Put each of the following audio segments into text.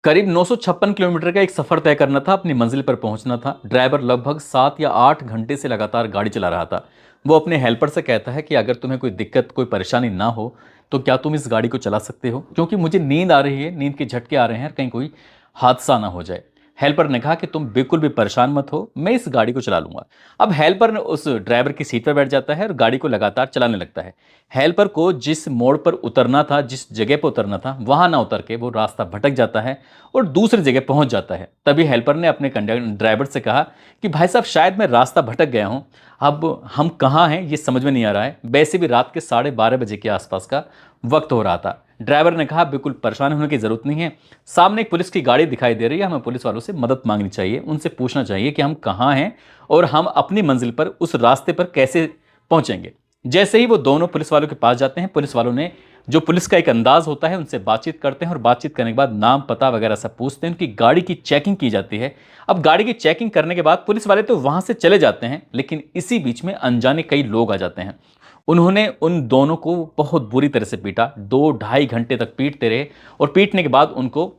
करीब 956 किलोमीटर का एक सफर तय करना था, अपनी मंजिल पर पहुंचना था। ड्राइवर लगभग 7 या 8 घंटे से लगातार गाड़ी चला रहा था। वो अपने हेल्पर से कहता है कि अगर तुम्हें कोई दिक्कत, कोई परेशानी ना हो तो क्या तुम इस गाड़ी को चला सकते हो, क्योंकि मुझे नींद आ रही है, नींद के झटके आ रहे हैं, कहीं कोई हादसा ना हो जाए। हेल्पर ने कहा कि तुम बिल्कुल भी परेशान मत हो, मैं इस गाड़ी को चला लूंगा। अब हेल्पर ने उस ड्राइवर की सीट पर बैठ जाता है और गाड़ी को लगातार चलाने लगता है। हेल्पर को जिस मोड़ पर उतरना था, जिस जगह पर उतरना था, वहां ना उतर के वो रास्ता भटक जाता है और दूसरी जगह पहुंच जाता है। तभी हेल्पर ने अपने ड्राइवर से कहा कि भाई साहब, शायद मैं रास्ता भटक गया हूं, अब हम कहाँ हैं ये समझ में नहीं आ रहा है। वैसे भी रात के 12:30 के आसपास का वक्त हो रहा था। ड्राइवर ने कहा बिल्कुल परेशान होने की जरूरत नहीं है, सामने एक पुलिस की गाड़ी दिखाई दे रही है, हमें पुलिस वालों से मदद मांगनी चाहिए, उनसे पूछना चाहिए कि हम कहाँ हैं और हम अपनी मंजिल पर उस रास्ते पर कैसे पहुंचेंगे। जैसे ही वो दोनों पुलिस वालों के पास जाते हैं, पुलिस वालों ने जो पुलिस का एक अंदाज होता है उनसे बातचीत करते हैं और बातचीत करने के बाद नाम पता वगैरह सब पूछते हैं। उनकी गाड़ी की चेकिंग की जाती है। अब गाड़ी की चेकिंग करने के बाद पुलिस वाले तो वहां से चले जाते हैं, लेकिन इसी बीच में अनजाने कई लोग आ जाते हैं। उन्होंने उन दोनों को बहुत बुरी तरह से पीटा, 2-2.5 घंटे तक पीटते रहे और पीटने के बाद उनको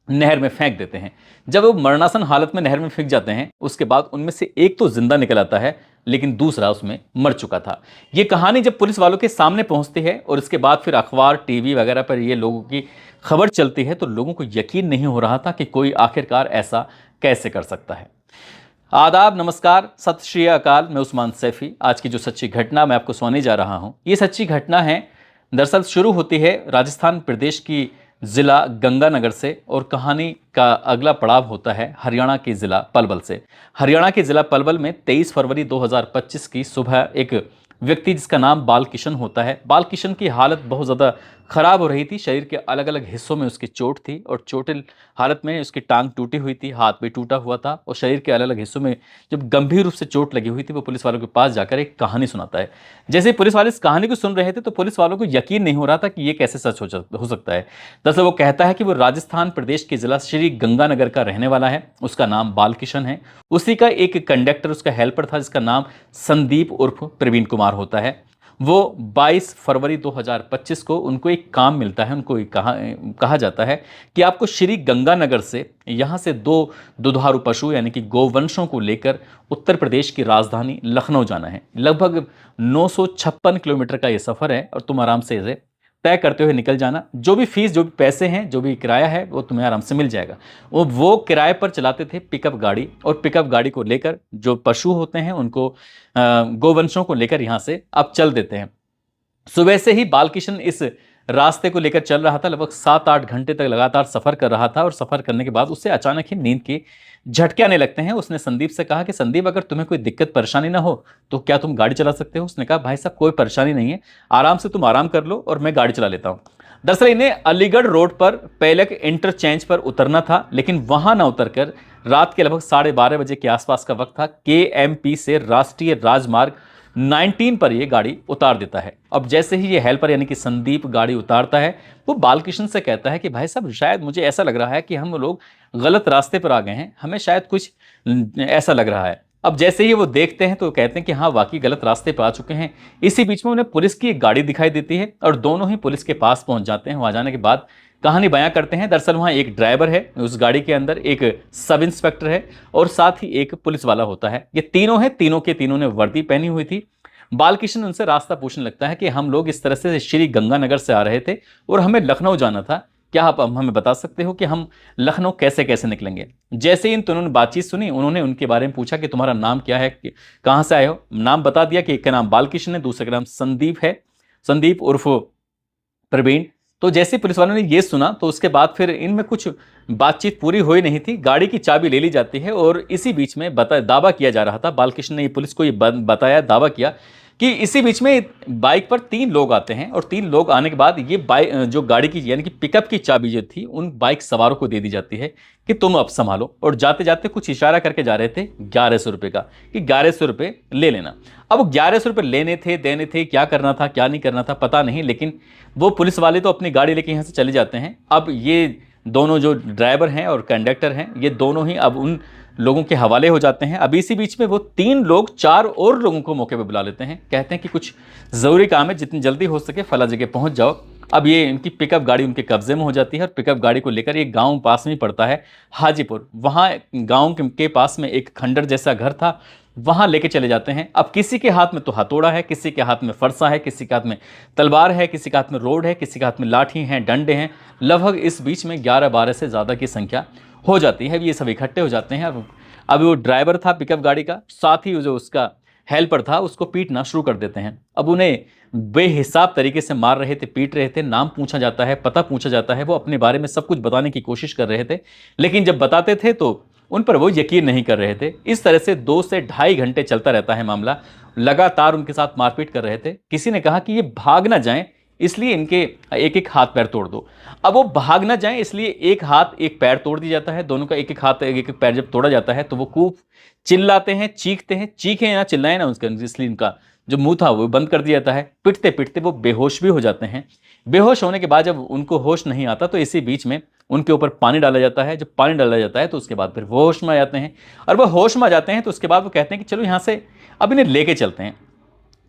नहर में फेंक देते हैं। जब वो मरणासन हालत में नहर में फेंक जाते हैं, उसके बाद उनमें से एक तो जिंदा निकल आता है, लेकिन दूसरा उसमें मर चुका था। ये कहानी जब पुलिस वालों के सामने पहुंचती है और इसके बाद फिर अखबार, टीवी वगैरह पर ये लोगों की खबर चलती है, तो लोगों को यकीन नहीं हो रहा था कि कोई आखिरकार ऐसा कैसे कर सकता है। आदाब, नमस्कार, सत श्री अकाल। मैं उस्मान सैफी। आज की जो सच्ची घटना मैं आपको सुनाने जा रहा हूं, ये सच्ची घटना है। दरअसल शुरू होती है राजस्थान प्रदेश की जिला गंगानगर से और कहानी का अगला पड़ाव होता है हरियाणा के जिला पलवल से। हरियाणा के जिला पलवल में 23 फरवरी 2025 की सुबह एक व्यक्ति जिसका नाम बालकिशन होता है, बालकिशन की हालत बहुत ज़्यादा खराब हो रही थी। शरीर के अलग अलग हिस्सों में उसकी चोट थी और चोटिल हालत में उसकी टांग टूटी हुई थी, हाथ भी टूटा हुआ था और शरीर के अलग अलग हिस्सों में जब गंभीर रूप से चोट लगी हुई थी, वो पुलिस वालों के पास जाकर एक कहानी सुनाता है। जैसे ही पुलिस वाले इस कहानी को सुन रहे थे तो पुलिस वालों को यकीन नहीं हो रहा था कि ये कैसे सच हो सकता है। दरअसल वो कहता है कि वो राजस्थान प्रदेश के जिला श्री गंगानगर का रहने वाला है, उसका नाम बालकिशन है। उसी का एक कंडक्टर, उसका हेल्पर था जिसका नाम संदीप उर्फ प्रवीण कुमार होता है। वो 22 फरवरी 2025 को उनको एक काम मिलता है। उनको कहा जाता है कि आपको श्री गंगानगर से यहाँ से 2 दुधारू पशु यानी कि गोवंशों को लेकर उत्तर प्रदेश की राजधानी लखनऊ जाना है। लगभग 956 किलोमीटर का ये सफ़र है और तुम आराम से इसे तय करते हुए निकल जाना। जो भी फीस, जो भी पैसे हैं, जो भी किराया है, वो तुम्हें आराम से मिल जाएगा। वो किराए पर चलाते थे पिकअप गाड़ी और पिकअप गाड़ी को लेकर जो पशु होते हैं उनको, गोवंशों को लेकर यहाँ से अब चल देते हैं। सुबह से ही बालकिशन इस रास्ते को लेकर चल रहा था। लगभग 7-8 घंटे तक लगातार सफर कर रहा था और सफर करने के बाद उससे अचानक ही नींद के झटके आने लगते हैं। उसने संदीप से कहा कि संदीप, अगर तुम्हें कोई दिक्कत परेशानी ना हो तो क्या तुम गाड़ी चला सकते हो। उसने कहा भाई साहब, कोई परेशानी नहीं है, आराम से तुम आराम कर लो और मैं गाड़ी चला लेता हूँ। दरअसल इन्हें अलीगढ़ रोड पर पेलक इंटरचेंज पर उतरना था, लेकिन वहां ना उतरकर रात के लगभग 12:30 के आसपास का वक्त था, KMP से राष्ट्रीय राजमार्ग 19 पर ये गाड़ी उतार देता है। अब जैसे ही ये हेल्पर यानी कि संदीप गाड़ी उतारता है, वो बालकिशन से कहता है कि भाई साहब, शायद मुझे ऐसा लग रहा है कि हम लोग गलत रास्ते पर आ गए हैं, हमें शायद कुछ ऐसा लग रहा है। अब जैसे ही वो देखते हैं तो कहते हैं कि हाँ, वाकई गलत रास्ते पर आ चुके हैं। इसी बीच में उन्हें पुलिस की एक गाड़ी दिखाई देती है और दोनों ही पुलिस के पास पहुंच जाते हैं। वहां जाने के बाद कहानी बयां करते हैं। दरअसल वहां एक ड्राइवर है, उस गाड़ी के अंदर एक सब इंस्पेक्टर है और साथ ही एक पुलिस वाला होता है। ये तीनों हैं, तीनों के तीनों ने वर्दी पहनी हुई थी। बालकिशन उनसे रास्ता पूछने लगता है कि हम लोग इस तरह से श्री गंगानगर से आ रहे थे और हमें लखनऊ जाना था, क्या आप हमें बता सकते हो कि हम लखनऊ कैसे कैसे निकलेंगे। जैसे ही इन दोनों ने बातचीत सुनी, उन्होंने उनके बारे में पूछा कि तुम्हारा नाम क्या है, कहाँ से आए हो। नाम बता दिया कि एक का नाम बालकिशन है, दूसरे का नाम संदीप है, संदीप उर्फ प्रवीण। तो जैसे पुलिस वालों ने ये सुना तो उसके बाद फिर इनमें कुछ बातचीत पूरी हुई नहीं थी। गाड़ी की चाबी ले ली जाती है और इसी बीच में दावा किया जा रहा था, बालकिशन ने पुलिस को ये बताया, दावा किया कि इसी बीच में बाइक पर 3 लोग आते हैं और 3 लोग आने के बाद ये बाइक, जो गाड़ी की यानी कि पिकअप की चाबी जो थी, उन बाइक सवारों को दे दी जाती है कि तुम अब संभालो। और जाते जाते कुछ इशारा करके जा रहे थे 1100 रुपये का, कि 1100 रुपये ले लेना। अब 1100 रुपये लेने थे, देने थे, क्या करना था क्या नहीं करना था पता नहीं, लेकिन वो पुलिस वाले तो अपनी गाड़ी लेके यहाँ से चले जाते हैं। अब ये दोनों जो ड्राइवर हैं और कंडक्टर हैं, ये दोनों ही अब उन लोगों के हवाले हो जाते हैं। अब इसी बीच में वो 3 लोग 4 और लोगों को मौके पे बुला लेते हैं, कहते हैं कि कुछ ज़रूरी काम है, जितनी जल्दी हो सके फला जगह पहुंच जाओ अब ये इनकी पिकअप गाड़ी उनके कब्जे में हो जाती है और पिकअप गाड़ी को लेकर एक गांव पास में ही पड़ता है हाजीपुर, वहाँ गांव के पास में एक खंडर जैसा घर था, वहाँ लेके चले जाते हैं। अब किसी के हाथ में तो हथौड़ा है, किसी के हाथ में फरसा है, किसी के हाथ में तलवार है, किसी के हाथ में रोड है, किसी के हाथ में लाठी हैं, डंडे हैं। लगभग इस बीच में 11-12 से ज़्यादा की संख्या हो जाती है। ये सब इकट्ठे हो जाते हैं। अब वो ड्राइवर था पिकअप गाड़ी का, साथ ही जो उसका हेल्पर था, उसको पीटना शुरू कर देते हैं। अब उन्हें बेहिसाब तरीके से मार रहे थे, पीट रहे थे। नाम पूछा जाता है, पता पूछा जाता है, वो अपने बारे में सब कुछ बताने की कोशिश कर रहे थे, लेकिन जब बताते थे तो उन पर वो यकीन नहीं कर रहे थे। इस तरह से 2 से ढाई घंटे चलता रहता है मामला। लगातार उनके साथ मारपीट कर रहे थे। किसी ने कहा कि ये भाग ना जाएं, इसलिए इनके एक एक हाथ पैर तोड़ दो। अब वो भाग ना जाएं इसलिए एक हाथ एक पैर तोड़ दिया जाता है। दोनों का एक एक हाथ एक एक पैर जब तोड़ा जाता है तो वो खूब चिल्लाते हैं, चीखते हैं। चीखें ना चिल्लाएं ना उसका, इसलिए इनका जो मुंह था वो बंद कर दिया जाता है। पिटते पिटते वो बेहोश भी हो जाते हैं। बेहोश होने के बाद जब उनको होश नहीं आता तो इसी बीच में उनके ऊपर पानी डाला जाता है। जब पानी डाला जाता है तो उसके बाद फिर वो होश में आ जाते हैं। और वो होश में आ जाते हैं तो उसके बाद वो कहते हैं कि चलो यहाँ से अब इन्हें लेके चलते हैं।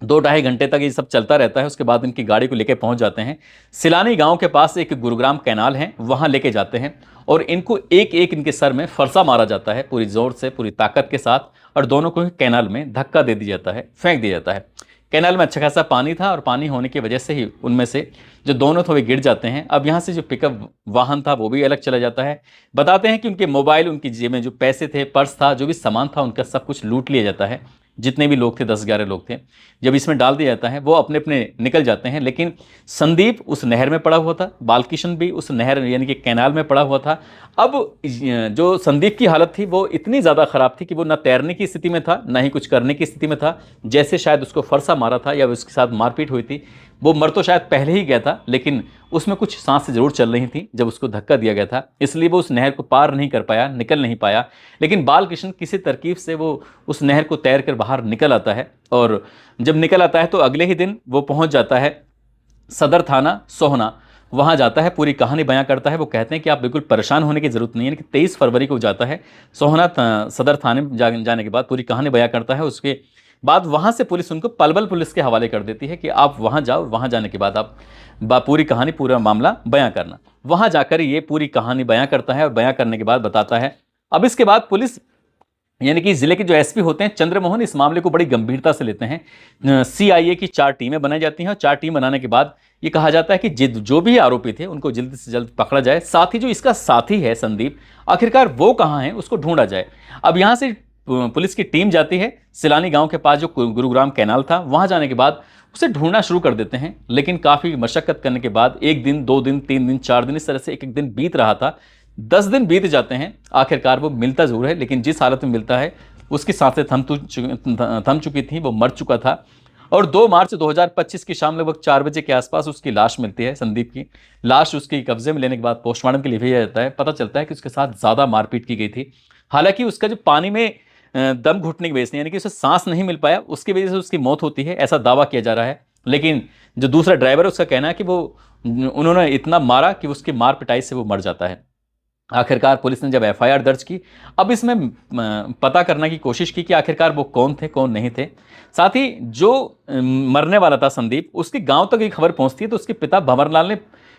2-2.5 घंटे तक ये सब चलता रहता है। उसके बाद इनकी गाड़ी को लेकर पहुंच जाते हैं। सिलानी गांव के पास एक गुरुग्राम कैनाल है, वहां लेके जाते हैं और इनको एक एक इनके सर में फरसा मारा जाता है पूरी जोर से, पूरी ताकत के साथ, और दोनों को कैनाल में धक्का दे दिया जाता है, फेंक दिया जाता है। कैनाल में अच्छा खासा पानी था और पानी होने की वजह से ही उनमें से जो दोनों थे वे गिर जाते हैं। अब यहाँ से जो पिकअप वाहन था वो भी अलग चला जाता है। बताते हैं कि उनके मोबाइल, उनकी जेब में जो पैसे थे, पर्स था, जो भी सामान था, उनका सब कुछ लूट लिया जाता है। जितने भी लोग थे, 10-11 लोग थे, जब इसमें डाल दिया जाता है वो अपने अपने निकल जाते हैं। लेकिन संदीप उस नहर में पड़ा हुआ था, बालकिशन भी उस नहर यानी कि कैनाल में पड़ा हुआ था। अब जो संदीप की हालत थी वो इतनी ज़्यादा ख़राब थी कि वो ना तैरने की स्थिति में था, ना ही कुछ करने की स्थिति में था। जैसे शायद उसको फरसा मारा था या उसके साथ मारपीट हुई थी। वो मर तो शायद पहले ही गया था, लेकिन उसमें कुछ सांसें जरूर चल रही थी जब उसको धक्का दिया गया था, इसलिए वो उस नहर को पार नहीं कर पाया, निकल नहीं पाया। लेकिन बालकृष्ण किसी तरकीब से वो उस नहर को तैर कर बाहर निकल आता है। और जब निकल आता है तो अगले ही दिन वो पहुंच जाता है सदर थाना सोहना। वहां जाता है, पूरी कहानी बयां करता है। वो कहते हैं कि आप बिल्कुल परेशान होने की जरूरत नहीं है। कि 23 फरवरी को जाता है सोहना सदर थाने में जाने के बाद पूरी कहानी बयां करता है। उसके बाद वहां से पुलिस उनको पलवल पुलिस के हवाले कर देती है कि आप वहां जाओ, वहां जाने के बाद आप पूरी कहानी, पूरा मामला बयां करना। वहां जाकर ये पूरी कहानी बयां करता है और बयां करने के बाद बताता है। अब इसके बाद पुलिस यानी कि जिले के जो एसपी होते हैं चंद्रमोहन इस मामले को बड़ी गंभीरता से लेते हैं। सीआईए की 4 टीमें बनाई जाती हैं और 4 टीम बनाने के बाद ये कहा जाता है कि जो भी आरोपी थे उनको जल्द से जल्द पकड़ा जाए। साथ ही जो इसका साथी है संदीप, आखिरकार वो कहाँ है, उसको ढूंढा जाए। अब यहाँ से पुलिस की टीम जाती है सिलानी गांव के पास जो गुरुग्राम कैनाल था, वहां जाने के बाद उसे ढूंढना शुरू कर देते हैं। लेकिन काफ़ी मशक्कत करने के बाद 1 दिन, 2 दिन, 3 दिन, 4 दिन, इस तरह से एक एक दिन बीत रहा था। 10 दिन बीत जाते हैं। आखिरकार वो मिलता जरूर है, लेकिन जिस हालत में मिलता है उसकी सांसें थम चुकी थी, वो मर चुका था। और 2 मार्च 2025 की शाम लगभग 4 बजे के आसपास उसकी लाश मिलती है। संदीप की लाश उसकी कब्जे में लेने के बाद पोस्टमार्टम के लिए भेजा जाता है। पता चलता है कि उसके साथ ज़्यादा मारपीट की गई थी। हालांकि उसका जो पानी में दम घुटने की वजह से, यानी कि उसे सांस नहीं मिल पाया, उसकी वजह से उसकी मौत होती है, ऐसा दावा किया जा रहा है। लेकिन जो दूसरा ड्राइवर है उसका कहना है कि वो उन्होंने इतना मारा कि उसकी मार पिटाई से वो मर जाता है। आखिरकार पुलिस ने जब एफआईआर दर्ज की, अब इसमें पता करने की कोशिश की कि आखिरकार वो कौन थे, कौन नहीं थे। साथ ही जो मरने वाला था संदीप, उसकी गांव तक ये खबर पहुंचती है तो उसके पिता भंवरलाल ने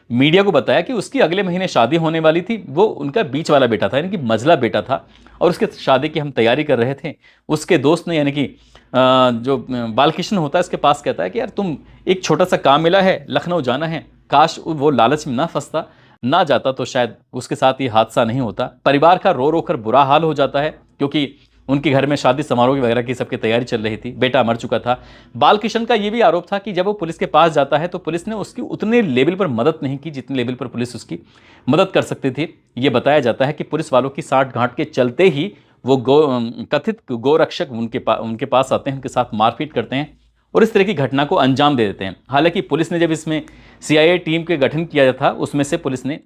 मीडिया को बताया कि उसकी अगले महीने शादी होने वाली थी। वो उनका बीच वाला बेटा था, यानी कि मझला बेटा था, और उसके शादी की हम तैयारी कर रहे थे। उसके दोस्त ने, यानी कि जो बालकृष्ण होता है, इसके पास कहता है कि यार तुम, एक छोटा सा काम मिला है, लखनऊ जाना है। काश वो लालच में ना फंसता, ना जाता तो शायद उसके साथ ये हादसा नहीं होता। परिवार का रो रो कर बुरा हाल हो जाता है, क्योंकि उनके घर में शादी समारोह वगैरह की सबकी तैयारी चल रही थी। बेटा मर चुका था। बालकृष्ण का ये भी आरोप था कि जब वो पुलिस के पास जाता है तो पुलिस ने उसकी उतने लेवल पर मदद नहीं की जितने लेवल पर पुलिस उसकी मदद कर सकती थी। ये बताया जाता है कि पुलिस वालों की साठ गांठ के चलते ही वो कथित गोरक्षक उनके पास आते हैं, उनके साथ मारपीट करते हैं और इस तरह की घटना को अंजाम दे देते हैं। हालांकि पुलिस ने जब इसमें सीआईए टीम के गठन किया था, उसमें से पुलिस ने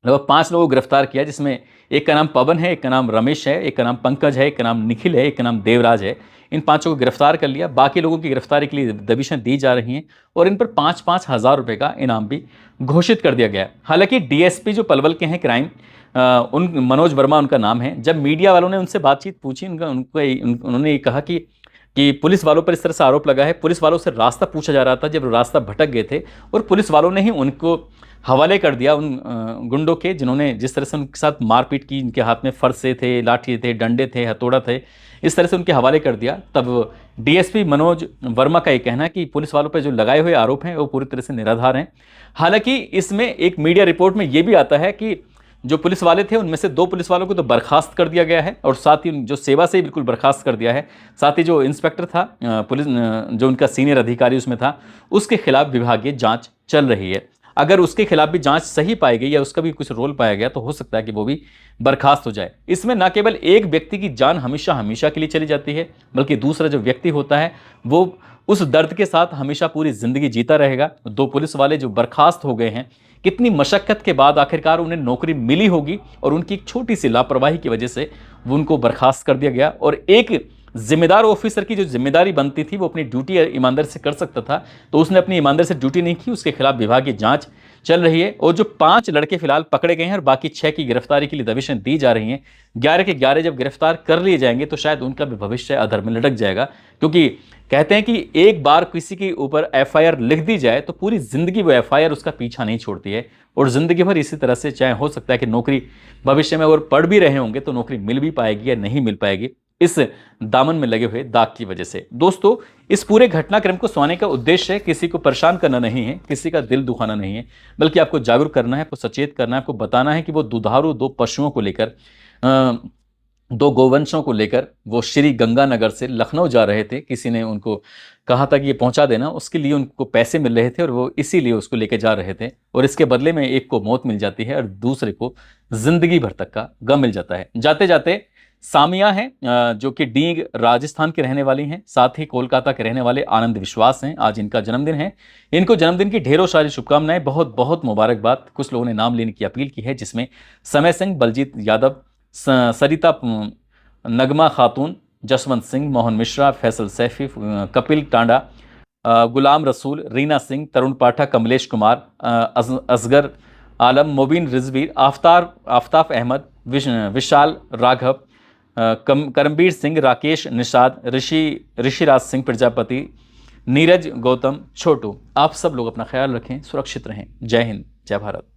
लगभग 5 लोगों को गिरफ्तार किया, जिसमें एक का नाम पवन है, एक का नाम रमेश है, एक का नाम पंकज है, एक का नाम निखिल है, एक का नाम देवराज है। इन 5 को गिरफ्तार कर लिया। बाकी लोगों की गिरफ्तारी के लिए दबिशें दी जा रही हैं और इन पर 5-5 हज़ार रुपये का इनाम भी घोषित कर दिया गया। हालांकि डीएसपी जो पलवल के हैं क्राइम, मनोज वर्मा उनका नाम है, जब मीडिया वालों ने उनसे बातचीत पूछी, उन्होंने ये कहा कि कि पुलिस वालों पर इस तरह से आरोप लगा है। पुलिस वालों से रास्ता पूछा जा रहा था जब रास्ता भटक गए थे, और पुलिस वालों ने ही उनको हवाले कर दिया उन गुंडों के, जिन्होंने जिस तरह से उनके साथ मारपीट की। इनके हाथ में फरसे थे, लाठी थे, डंडे थे, हथौड़ा थे, इस तरह से उनके हवाले कर दिया। तब डीएसपी मनोज वर्मा का ये कहना है कि पुलिस वालों पर जो लगाए हुए आरोप हैं वो पूरी तरह से निराधार हैं। हालांकि इसमें एक मीडिया रिपोर्ट में ये भी आता है कि जो पुलिस वाले थे उनमें से 2 पुलिस वालों को तो बर्खास्त कर दिया गया है, और साथ ही जो सेवा से ही बिल्कुल बर्खास्त कर दिया है। साथ ही जो इंस्पेक्टर था, पुलिस जो उनका सीनियर अधिकारी उसमें था, उसके खिलाफ विभागीय जांच चल रही है। अगर उसके खिलाफ भी जांच सही पाई गई या उसका भी कुछ रोल पाया गया तो हो सकता है कि वो भी बर्खास्त हो जाए। इसमें न केवल एक व्यक्ति की जान हमेशा हमेशा के लिए चली जाती है, बल्कि दूसरा जो व्यक्ति होता है वो उस दर्द के साथ हमेशा पूरी जिंदगी जीता रहेगा। 2 पुलिस वाले जो बर्खास्त हो गए हैं, कितनी मशक्कत के बाद आखिरकार उन्हें नौकरी मिली होगी, और उनकी एक छोटी सी लापरवाही की वजह से वो उनको बर्खास्त कर दिया गया। और एक जिम्मेदार ऑफिसर की जो जिम्मेदारी बनती थी वो अपनी ड्यूटी ईमानदारी से कर सकता था, तो उसने अपनी ईमानदारी से ड्यूटी नहीं की। उसके खिलाफ विभागीय जांच चल रही है, और जो 5 लड़के फिलहाल पकड़े गए हैं और बाकी 6 की गिरफ्तारी के लिए दबिशें दी जा रही हैं। 11 के 11 जब गिरफ्तार कर लिए जाएंगे तो शायद उनका भी भविष्य अधर में लटक जाएगा, क्योंकि कहते हैं कि एक बार किसी के ऊपर एफआईआर लिख दी जाए तो पूरी जिंदगी वो एफआईआर उसका पीछा नहीं छोड़ती है, और जिंदगी भर इसी तरह से, चाहे हो सकता है कि नौकरी भविष्य में और पढ़ भी रहे होंगे तो नौकरी मिल भी पाएगी या नहीं मिल पाएगी, इस दामन में लगे हुए दाग की वजह से। दोस्तों, इस पूरे घटनाक्रम को सुनाने का उद्देश्य किसी को परेशान करना नहीं है, किसी का दिल दुखाना नहीं है, बल्कि आपको जागरूक करना है, आपको सचेत करना है, आपको बताना है कि वो दुधारू 2 पशुओं को लेकर, 2 गोवंशों को लेकर वो श्री गंगानगर से लखनऊ जा रहे थे। किसी ने उनको कहा था कि ये पहुंचा देना, उसके लिए उनको पैसे मिल रहे थे और वो इसीलिए उसको लेके जा रहे थे, और इसके बदले में एक को मौत मिल जाती है और दूसरे को जिंदगी भर तक का गम मिल जाता है। जाते जाते सामिया हैं जो कि डीग राजस्थान के रहने वाली हैं, साथ ही कोलकाता के रहने वाले आनंद विश्वास हैं। आज इनका जन्मदिन है। इनको जन्मदिन की ढेरों सारी शुभकामनाएं, बहुत बहुत मुबारकबाद। कुछ लोगों ने नाम लेने की अपील की है, जिसमें समय सिंह, बलजीत यादव, सरिता, नगमा खातून, जसवंत सिंह, मोहन मिश्रा, फैसल सैफी, कपिल टांडा, गुलाम रसूल, रीना सिंह, तरुण पाठक, कमलेश कुमार, असगर आलम, मोबिन रिजवी, आफ्ताफ अहमद, विशाल राघव, करमबीर सिंह, राकेश निषाद, ऋषिराज सिंह प्रजापति, नीरज गौतम, छोटू। आप सब लोग अपना ख्याल रखें, सुरक्षित रहें। जय हिंद, जय भारत।